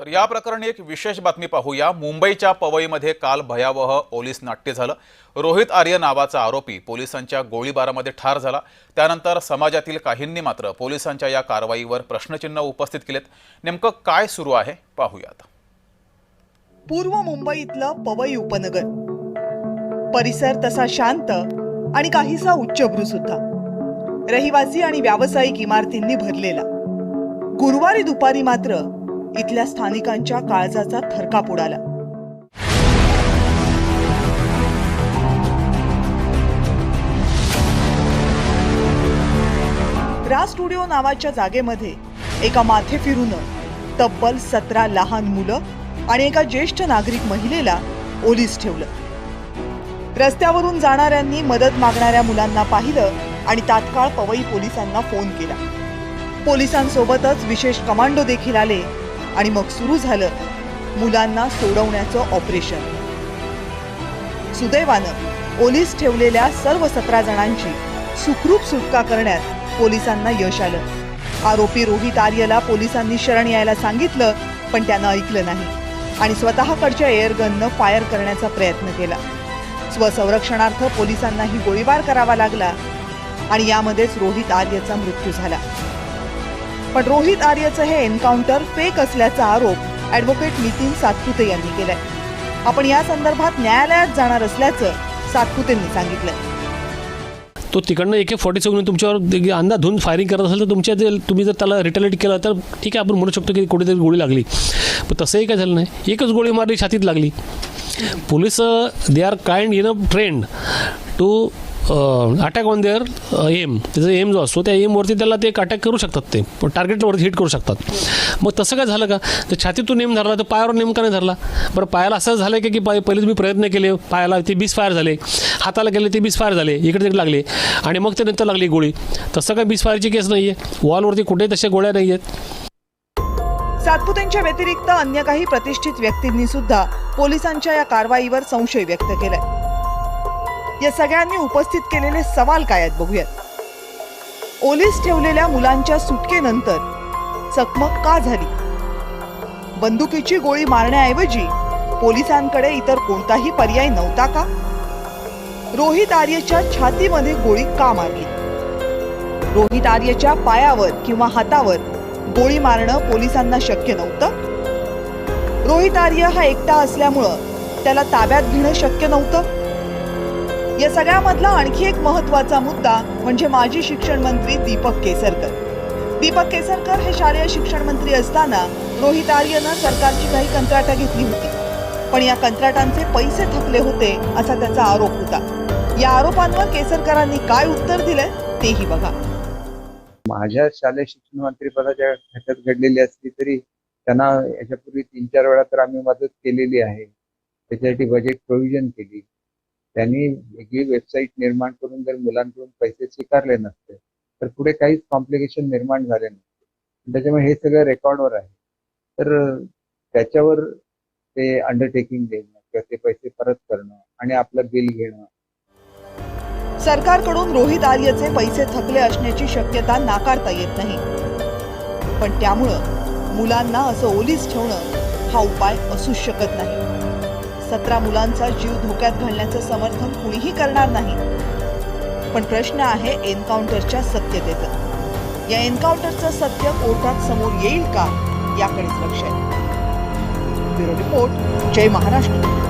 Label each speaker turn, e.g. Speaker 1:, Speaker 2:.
Speaker 1: तर या प्रकरणी एक विशेष बातमी पाहूया। मुंबईच्या पवईमध्ये काल भयावह पोलीस नाट्य झालं। रोहित आर्य नावाचा आरोपी पोलिसांच्या गोळीबारामध्ये ठार झाला। त्यानंतर समाजातील काहींनी मात्र पोलिसांच्या या कारवाईवर प्रश्नचिन्ह उपस्थित केलेत। नेमकं काय सुरू आहे पाहूयात।
Speaker 2: पूर्व मुंबईतलं पवई उपनगर परिसर तसा शांत आणि काहीसा उच्चभ्रू सुद्धा, रहिवासी आणि व्यावसायिक इमारतींनी भरलेला। गुरुवारी दुपारी मात्र इथल्या स्थानिकांच्या काळजाचा थरकाप उडाला। रा स्टुडिओ नावाच्या जागेमध्ये एका माथे फिरून तब्बल 17 लहान मुलं आणि एका ज्येष्ठ नागरिक महिलेला ओलीस ठेवलं। रस्त्यावरून जाणाऱ्यांनी मदत मागणाऱ्या मुलांना पाहिलं आणि तात्काळ पवई पोलिसांना फोन केला। पोलिसांसोबतच विशेष कमांडो देखील आले आणि मग सुरू झालं मुलांना सोडवण्याचं ऑपरेशन। सुदैवानं ओलीस ठेवलेल्या सर्व 17 जणांची सुखरूप सुटका करण्यात पोलिसांना यश आलं। आरोपी रोहित आर्यला पोलिसांनी शरण यायला सांगितलं, पण त्यानं ऐकलं नाही आणि स्वतःकडच्या एअरगननं फायर करण्याचा प्रयत्न केला। स्वसंरक्षणार्थ पोलिसांनाही गोळीबार करावा लागला आणि यामध्येच रोहित आर्यचा मृत्यू झाला। पण रोहित आर्यचं हे एन्काउंटर फेक असल्याचा आरोप ॲडव्होकेट नितीन सातपुते यांनी केलाय। आपण या संदर्भात न्यायालयात जाणार असल्याचं सातपुतेंनी सांगितलं।
Speaker 3: तो तिकडनं AK-47 तुमच्यावर अंधाधुंद फायरिंग करत असेल तर तुम्ही जर त्याला रिटेलिएट केलं तर ठीक आहे, आपण म्हणू शकतो की कुठेतरी गोळी लागली, पण तसंही काय झालं नाही। एकच गोळी मारली, छातीत लागली। Police they are kind enough trained to attack on their aim. त्याचा एम जो असतो त्या एमवरती त्याला ते एक अटॅक करू शकतात, ते टार्गेटवरती हिट करू शकतात। मग तसं काय झालं का, तर छातीतून नेम धरला तर पायावर नेमका नाही धरला। बरं, पायाला असं झालं की पहिले तुम्ही प्रयत्न केले, पायाला ते 20 फायर झाले, हाताला केले ते 20 फायर झाले, इकडे तिकडे लागले आणि मग ते नंतर लागली गोळी। तसं काय 20 फायरची केस नाही आहे, वॉलवरती कुठेही तशा गोळ्या नाही आहेत।
Speaker 2: सातपुतेंच्या व्यतिरिक्त अन्य काही प्रतिष्ठित व्यक्तींनी सुद्धा पोलिसांच्या या कारवाईवर संशय व्यक्त केलाय। या सगळ्यांनी उपस्थित केलेले सवाल काय आहेत बघूयात। ओलीस ठेवलेल्या मुलांच्या सुटकेनंतर चकमक का झाली? बंदुकीची गोळी मारण्याऐवजी पोलिसांकडे इतर कोणताही पर्याय नव्हता का? रोहित आर्यच्या छातीमध्ये गोळी का मारली? रोहित आर्यच्या पायावर किंवा हातावर गोळी मारणं पोलिसांना शक्य नव्हतं? रोहित आर्य हा एकटा असल्यामुळं त्याला ताब्यात घेणं शक्य नव्हतं? या सगळ्यामधला आणखी एक महत्त्वाचा मुद्दा म्हणजे माजी शिक्षण मंत्री दीपक केसरकर। दीपक केसरकर हे शालेय शिक्षण मंत्री असताना रोहित आर्यनं सरकारची काही कंत्राटं घेतली होती, पण या कंत्राटांचे पैसे थकले होते असा त्याचा आरोप होता। या आरोपांवर केसरकरांनी काय उत्तर दिलंय तेही बघा।
Speaker 4: माझ्या शालेय शिक्षण मंत्री पदाच्या खात्यात घडलेली असली तरी त्यांना याच्यापूर्वी 3-4 वेळा तर आम्ही मदत केलेली आहे। त्याच्यासाठी बजेट प्रोव्हिजन केली। त्यांनी वेगळी वेबसाईट निर्माण करून जर मुलांकडून पैसे स्वीकारले नसते तर पुढे काहीच कॉम्प्लिकेशन निर्माण झाले नसते। त्याच्यामुळे हे सगळं रेकॉर्डवर आहे, तर त्याच्यावर ते अंडरटेकिंग देणं किंवा ते पैसे परत करणं आणि आपलं बिल घेणं।
Speaker 2: सरकारकडून रोहित आर्यचे पैसे थकले असण्याची शक्यता नाकारता येत नाही, पण त्यामुळं मुलांना असं ओलीस ठेवणं हा उपाय असू शकत नाही। 17 मुलांचा जीव धोक्यात घालण्याचं समर्थन कुणीही करणार नाही, पण प्रश्न आहे एन्काउंटरच्या सत्यतेचं। या एन्काउंटरचं सत्य कोर्टात समोर येईल का याकडेच लक्ष आहे। ब्युरो रिपोर्ट, जय महाराष्ट्र।